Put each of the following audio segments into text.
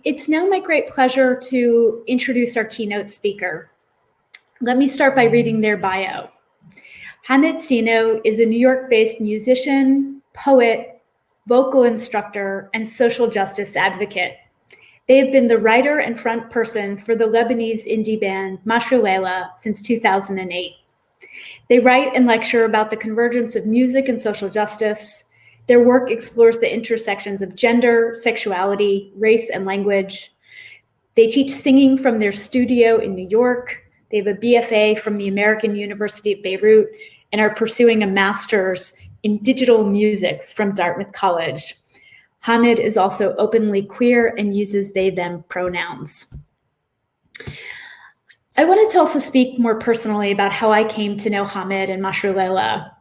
It's now my great pleasure to introduce our keynote speaker. Let me start by reading their bio. Hamid Sinno is a New York-based musician, poet, vocal instructor, and social justice advocate. They have been the writer and front person for the Lebanese indie band Mashrouʼ Leila since 2008. They write and lecture about the convergence of music and social justice. Their work explores the intersections of gender, sexuality, race, and language. They teach singing from their studio in New York. They have a BFA from the American University of Beirut and are pursuing a master's in digital musics from Dartmouth College. Hamid is also openly queer and uses they, them pronouns. I wanted to also speak more personally about how I came to know Hamid and Mashrouʼ Leila.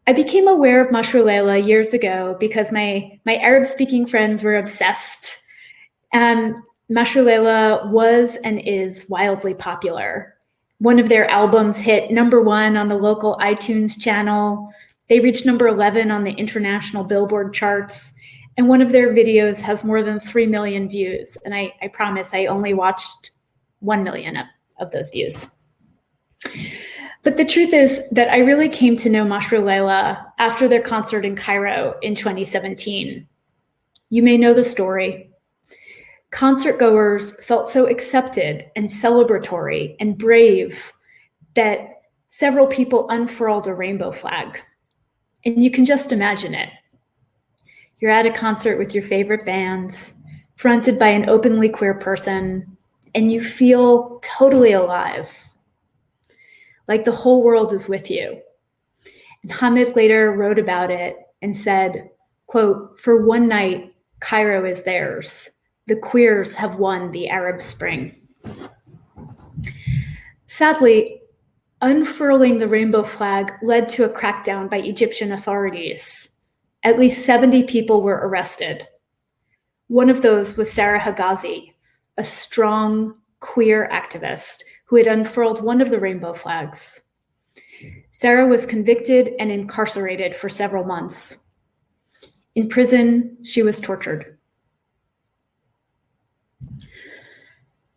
I became aware of Mashrouʼ Leila years ago because my Arab-speaking friends were obsessed. And Mashrouʼ Leila was and is wildly popular. One of their albums hit #1 on the local iTunes channel. They reached #11 on the international Billboard charts. And one of their videos has more than 3 million views. And I promise I only watched 1 million of those views. But the truth is that I really came to know Mashrouʼ Leila after their concert in Cairo in 2017. You may know the story. Concert goers felt so accepted and celebratory and brave that several people unfurled a rainbow flag. And you can just imagine it. You're at a concert with your favorite bands, fronted by an openly queer person, and you feel totally alive, like the whole world is with you. And Hamid later wrote about it and said, quote, "For one night, Cairo is theirs. The queers have won the Arab Spring." Sadly, unfurling the rainbow flag led to a crackdown by Egyptian authorities. At least 70 people were arrested. One of those was Sarah Higazi, a strong queer activist who had unfurled one of the rainbow flags. Sarah was convicted and incarcerated for several months. In prison, she was tortured.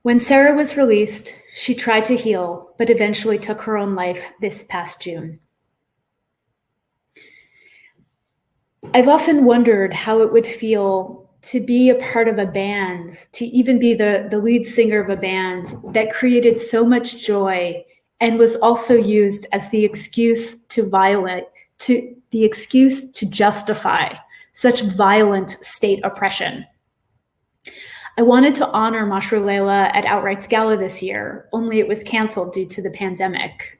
When Sarah was released, she tried to heal, but eventually took her own life this past June. I've often wondered how it would feel to be a part of a band, to even be the lead singer of a band that created so much joy and was also used as the excuse to justify such violent state oppression. I wanted to honor Mashrouʼ Leila at Outright's Gala this year, only it was canceled due to the pandemic.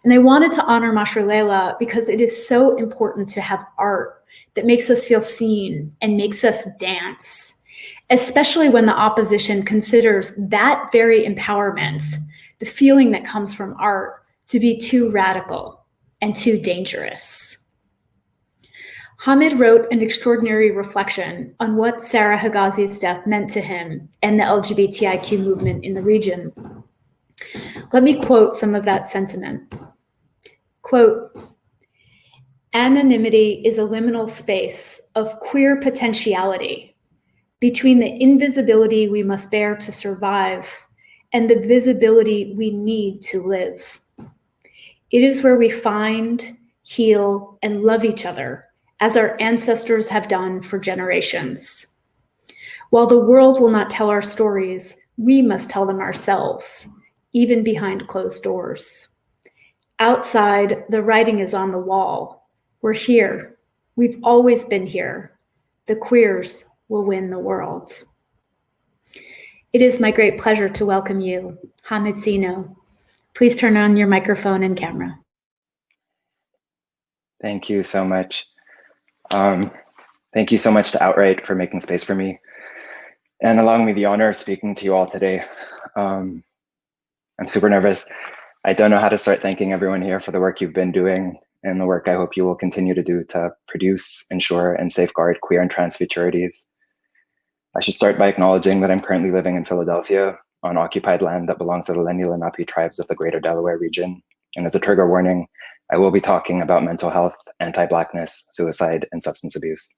And I wanted to honor Mashrouʼ Leila because it is so important to have art that makes us feel seen and makes us dance, especially when the opposition considers that very empowerment, the feeling that comes from art, to be too radical and too dangerous. Hamid wrote an extraordinary reflection on what Sarah Higazi's death meant to him and the LGBTIQ movement in the region. Let me quote some of that sentiment. Quote, "Anonymity is a liminal space of queer potentiality between the invisibility we must bear to survive and the visibility we need to live. It is where we find, heal, and love each other, as our ancestors have done for generations. While the world will not tell our stories, we must tell them ourselves, even behind closed doors. Outside, the writing is on the wall. We're here. We've always been here. The queers will win the world." It is my great pleasure to welcome you, Hamid Sinno. Please turn on your microphone and camera. Thank you so much. Thank you so much to Outright for making space for me and allowing me the honor of speaking to you all today. I'm super nervous. I don't know how to start thanking everyone here for the work you've been doing and the work I hope you will continue to do to produce, ensure, and safeguard queer and trans futurities. I should start by acknowledging that I'm currently living in Philadelphia on occupied land that belongs to the Lenni Lenape tribes of the greater Delaware region. And as a trigger warning, I will be talking about mental health, anti-Blackness, suicide, and substance abuse.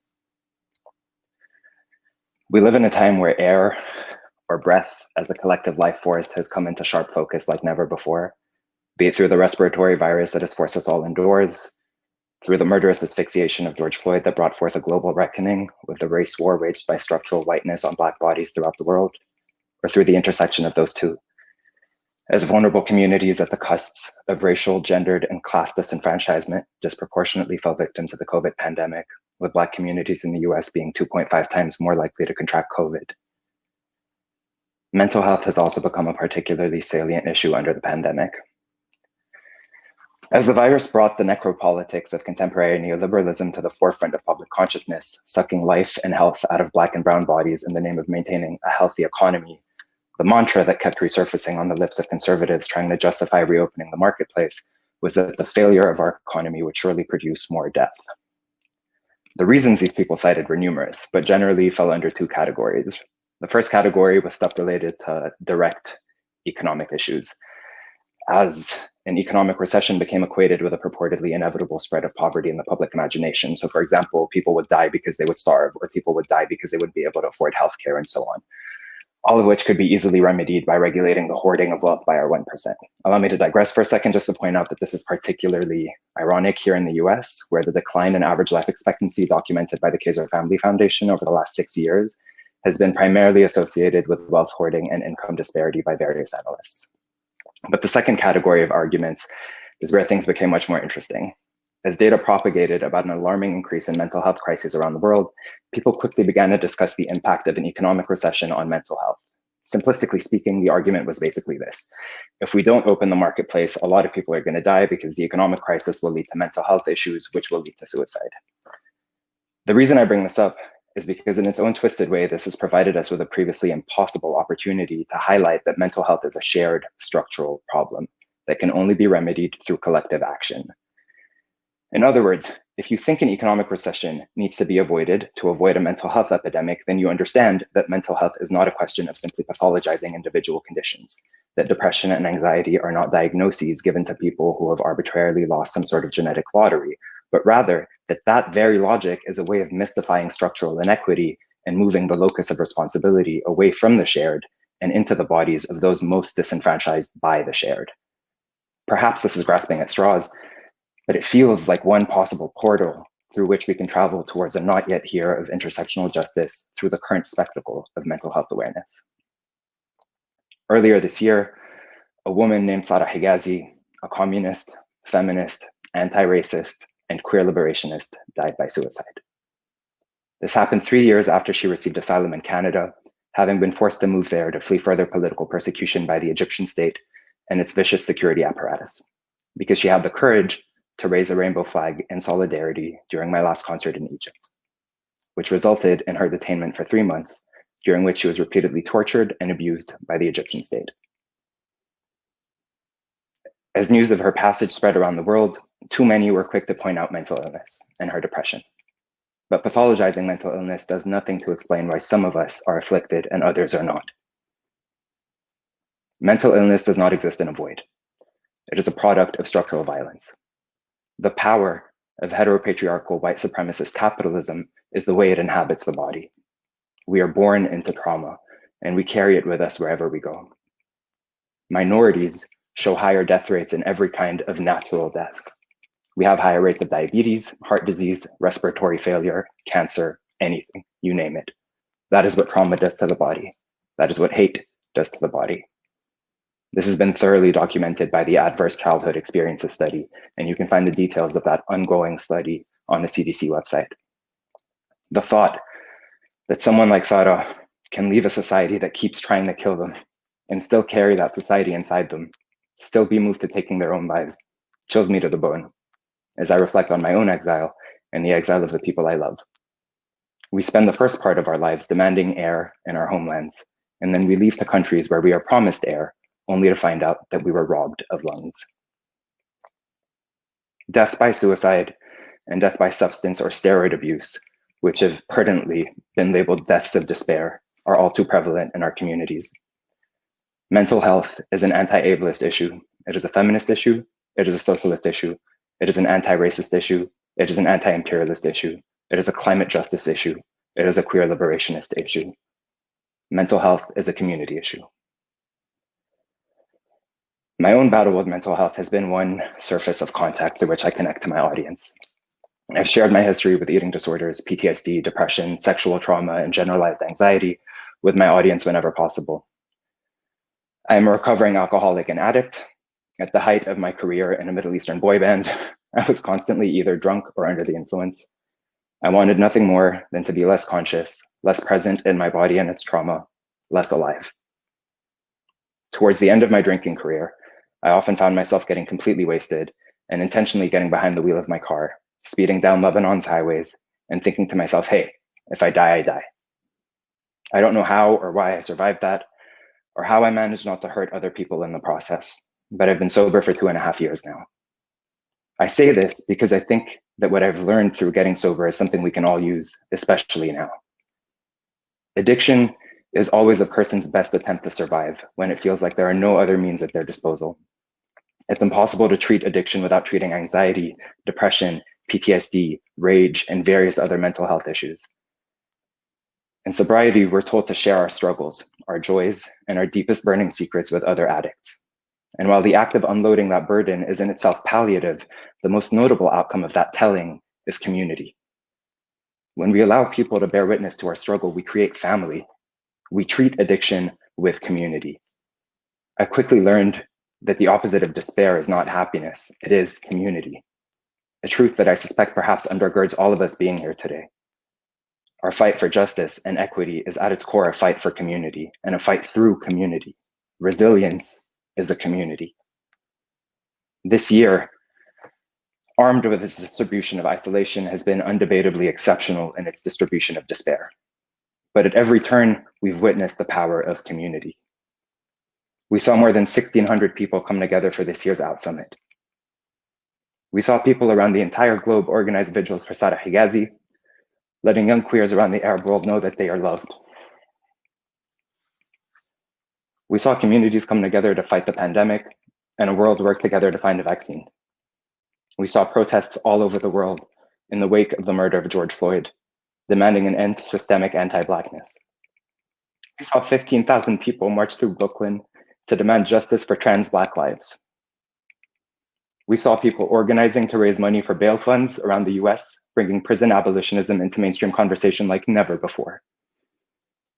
We live in a time where air, or breath, as a collective life force has come into sharp focus like never before, be it through the respiratory virus that has forced us all indoors, through the murderous asphyxiation of George Floyd that brought forth a global reckoning with the race war waged by structural whiteness on Black bodies throughout the world, or through the intersection of those two. As vulnerable communities at the cusps of racial, gendered, and class disenfranchisement disproportionately fell victim to the COVID pandemic, with Black communities in the US being 2.5 times more likely to contract COVID. Mental health has also become a particularly salient issue under the pandemic. As the virus brought the necropolitics of contemporary neoliberalism to the forefront of public consciousness, sucking life and health out of Black and brown bodies in the name of maintaining a healthy economy, the mantra that kept resurfacing on the lips of conservatives trying to justify reopening the marketplace was that the failure of our economy would surely produce more death. The reasons these people cited were numerous, but generally fell under two categories. The first category was stuff related to direct economic issues, as an economic recession became equated with a purportedly inevitable spread of poverty in the public imagination. So for example, people would die because they would starve, or people would die because they wouldn't be able to afford healthcare and so on. All of which could be easily remedied by regulating the hoarding of wealth by our 1%. Allow me to digress for a second just to point out that this is particularly ironic here in the US, where the decline in average life expectancy documented by the Kaiser Family Foundation over the last 6 years has been primarily associated with wealth hoarding and income disparity by various analysts. But the second category of arguments is where things became much more interesting. As data propagated about an alarming increase in mental health crises around the world, people quickly began to discuss the impact of an economic recession on mental health. Simplistically speaking, the argument was basically this: if we don't open the marketplace, a lot of people are going to die because the economic crisis will lead to mental health issues, which will lead to suicide. The reason I bring this up is because in its own twisted way, this has provided us with a previously impossible opportunity to highlight that mental health is a shared structural problem that can only be remedied through collective action. In other words, if you think an economic recession needs to be avoided to avoid a mental health epidemic, then you understand that mental health is not a question of simply pathologizing individual conditions, that depression and anxiety are not diagnoses given to people who have arbitrarily lost some sort of genetic lottery, but rather that that very logic is a way of mystifying structural inequity and moving the locus of responsibility away from the shared and into the bodies of those most disenfranchised by the shared. Perhaps this is grasping at straws, but it feels like one possible portal through which we can travel towards a not yet here of intersectional justice through the current spectacle of mental health awareness. Earlier this year, a woman named Sarah Higazi, a communist, feminist, anti-racist, and queer liberationist, died by suicide. This happened 3 years after she received asylum in Canada, having been forced to move there to flee further political persecution by the Egyptian state and its vicious security apparatus, because she had the courage to raise a rainbow flag in solidarity during my last concert in Egypt, which resulted in her detainment for 3 months, during which she was repeatedly tortured and abused by the Egyptian state. As news of her passage spread around the world, too many were quick to point out mental illness and her depression. But pathologizing mental illness does nothing to explain why some of us are afflicted and others are not. Mental illness does not exist in a void. It is a product of structural violence. The power of heteropatriarchal white supremacist capitalism is the way it inhabits the body. We are born into trauma, and we carry it with us wherever we go. Minorities show higher death rates in every kind of natural death. We have higher rates of diabetes, heart disease, respiratory failure, cancer, anything, you name it. That is what trauma does to the body. That is what hate does to the body. This has been thoroughly documented by the Adverse Childhood Experiences Study, and you can find the details of that ongoing study on the CDC website. The thought that someone like Sarah can leave a society that keeps trying to kill them and still carry that society inside them, still be moved to taking their own lives, chills me to the bone as I reflect on my own exile and the exile of the people I love. We spend the first part of our lives demanding air in our homelands, and then we leave to countries where we are promised air, only to find out that we were robbed of lungs. Death by suicide and death by substance or steroid abuse, which have pertinently been labeled deaths of despair, are all too prevalent in our communities. Mental health is an anti-ableist issue. It is a feminist issue. It is a socialist issue. It is an anti-racist issue. It is an anti-imperialist issue. It is a climate justice issue. It is a queer liberationist issue. Mental health is a community issue. My own battle with mental health has been one surface of contact through which I connect to my audience. I've shared my history with eating disorders, PTSD, depression, sexual trauma, and generalized anxiety with my audience whenever possible. I am a recovering alcoholic and addict. At the height of my career in a Middle Eastern boy band, I was constantly either drunk or under the influence. I wanted nothing more than to be less conscious, less present in my body and its trauma, less alive. Towards the end of my drinking career, I often found myself getting completely wasted and intentionally getting behind the wheel of my car, speeding down Lebanon's highways and thinking to myself, hey, if I die, I die. I don't know how or why I survived that or how I managed not to hurt other people in the process, but I've been sober for 2.5 years now. I say this because I think that what I've learned through getting sober is something we can all use, especially now. Addiction is always a person's best attempt to survive when it feels like there are no other means at their disposal. It's impossible to treat addiction without treating anxiety, depression, PTSD, rage, and various other mental health issues. In sobriety, we're told to share our struggles, our joys, and our deepest burning secrets with other addicts. And while the act of unloading that burden is in itself palliative, the most notable outcome of that telling is community. When we allow people to bear witness to our struggle, we create family. We treat addiction with community. I quickly learned that the opposite of despair is not happiness, it is community. A truth that I suspect perhaps undergirds all of us being here today. Our fight for justice and equity is at its core a fight for community and a fight through community. Resilience is a community. This year, armed with its distribution of isolation, has been undebatably exceptional in its distribution of despair. But at every turn, we've witnessed the power of community. We saw more than 1,600 people come together for this year's Out Summit. We saw people around the entire globe organize vigils for Sarah Higazi, letting young queers around the Arab world know that they are loved. We saw communities come together to fight the pandemic and a world work together to find a vaccine. We saw protests all over the world in the wake of the murder of George Floyd, demanding an end to systemic anti-Blackness. We saw 15,000 people march through Brooklyn to demand justice for trans Black lives. We saw people organizing to raise money for bail funds around the US, bringing prison abolitionism into mainstream conversation like never before.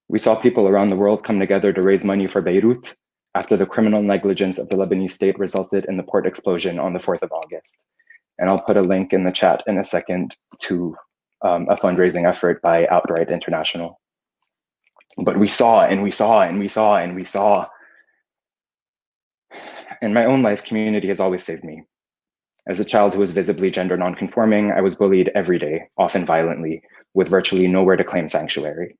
We saw people around the world come together to raise money for Beirut after the criminal negligence of the Lebanese state resulted in the port explosion on the 4th of August. And I'll put a link in the chat in a second to a fundraising effort by Outright International. But we saw, and we saw, and we saw, and we saw. In my own life, community has always saved me. As a child who was visibly gender nonconforming, I was bullied every day, often violently, with virtually nowhere to claim sanctuary.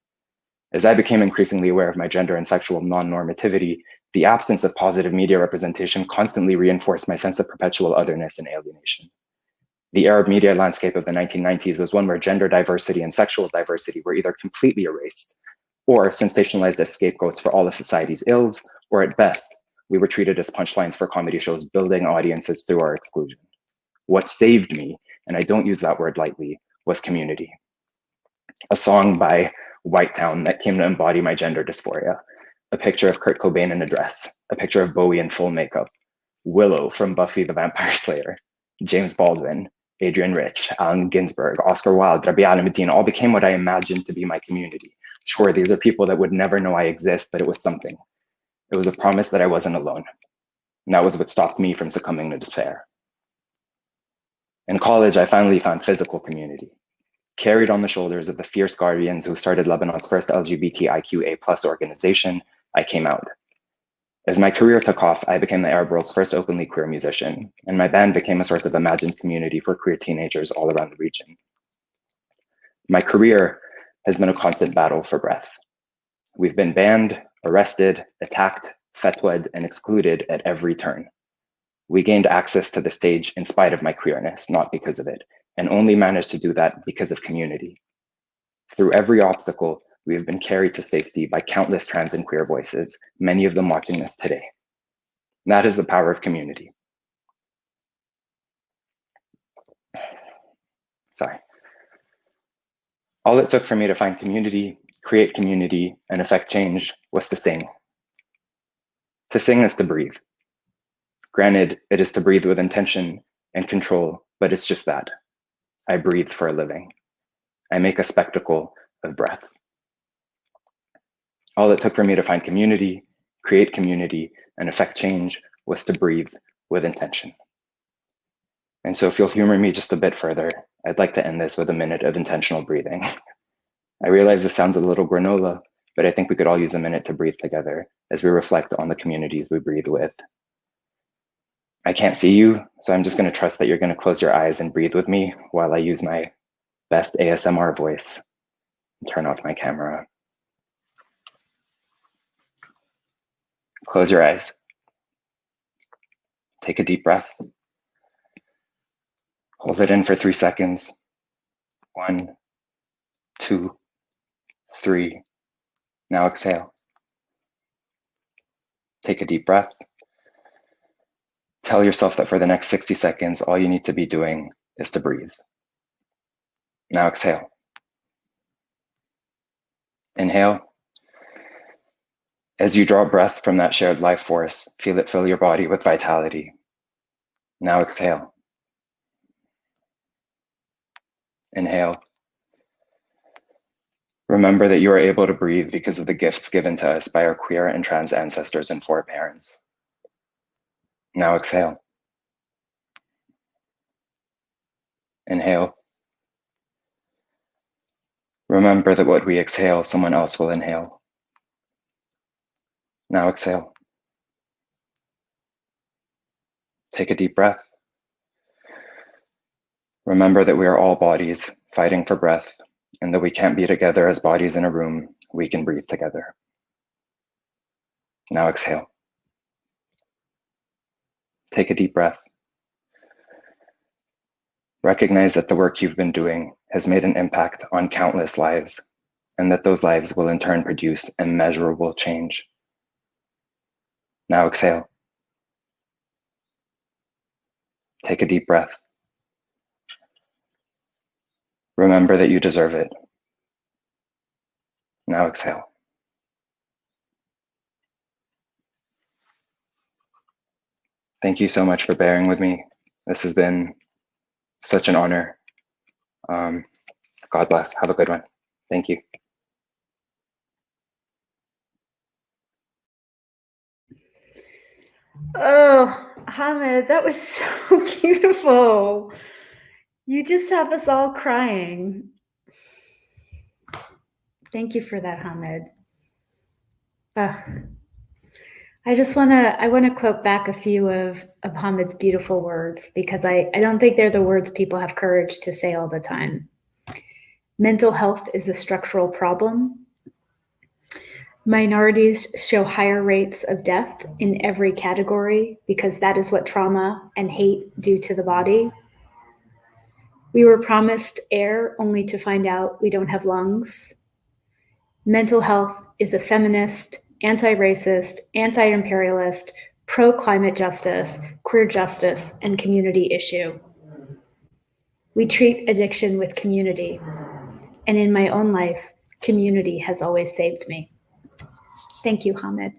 As I became increasingly aware of my gender and sexual non-normativity, the absence of positive media representation constantly reinforced my sense of perpetual otherness and alienation. The Arab media landscape of the 1990s was one where gender diversity and sexual diversity were either completely erased or sensationalized as scapegoats for all of society's ills, or at best, we were treated as punchlines for comedy shows building audiences through our exclusion. What saved me, and I don't use that word lightly, was community. A song by White Town that came to embody my gender dysphoria, a picture of Kurt Cobain in a dress, a picture of Bowie in full makeup, Willow from Buffy the Vampire Slayer, James Baldwin, Adrian Rich, Allen Ginsberg, Oscar Wilde, Rabi Alamuddin, all became what I imagined to be my community. Sure, these are people that would never know I exist, but it was something. It was a promise that I wasn't alone. And that was what stopped me from succumbing to despair. In college, I finally found physical community, carried on the shoulders of the fierce guardians who started Lebanon's first LGBTIQA+ organization. I came out. As my career took off, I became the Arab world's first openly queer musician, and my band became a source of imagined community for queer teenagers all around the region. My career has been a constant battle for breath. We've been banned, arrested, attacked, fatwa'd, and excluded at every turn. We gained access to the stage in spite of my queerness, not because of it, and only managed to do that because of community. Through every obstacle, we have been carried to safety by countless trans and queer voices, many of them watching us today. That is the power of community. Sorry. All it took for me to find community, create community, and affect change was to sing. To sing is to breathe. Granted, it is to breathe with intention and control, but it's just that. I breathe for a living. I make a spectacle of breath. All it took for me to find community, create community, and affect change was to breathe with intention. And so if you'll humor me just a bit further, I'd like to end this with a minute of intentional breathing. I realize this sounds a little granola, but I think we could all use a minute to breathe together as we reflect on the communities we breathe with. I can't see you, so I'm just going to trust that you're going to close your eyes and breathe with me while I use my best ASMR voice and turn off my camera. Close your eyes. Take a deep breath. Hold it in for 3 seconds. 1, 2, 3. Now exhale. Take a deep breath. Tell yourself that for the next 60 seconds, all you need to be doing is to breathe. Now exhale. Inhale. As you draw breath from that shared life force, feel it fill your body with vitality. Now exhale. Inhale. Remember that you are able to breathe because of the gifts given to us by our queer and trans ancestors and foreparents. Now exhale. Inhale. Remember that what we exhale, someone else will inhale. Now exhale. Take a deep breath. Remember that we are all bodies fighting for breath, and that we can't be together as bodies in a room, we can breathe together. Now exhale. Take a deep breath. Recognize that the work you've been doing has made an impact on countless lives, and that those lives will in turn produce immeasurable change. Now exhale. Take a deep breath. Remember that you deserve it. Now exhale. Thank you so much for bearing with me. This has been such an honor. God bless. Have a good one. Thank you. Oh, Hamid, that was so beautiful. You just have us all crying. Thank you for that, Hamid. I want to quote back a few of Hamid's beautiful words, because I don't think they're the words people have courage to say all the time. Mental health is a structural problem. Minorities show higher rates of death in every category because that is what trauma and hate do to the body. We were promised air only to find out we don't have lungs. Mental health is a feminist, anti-racist, anti-imperialist, pro-climate justice, queer justice, and community issue. We treat addiction with community, and in my own life, community has always saved me. Thank you, Hamid.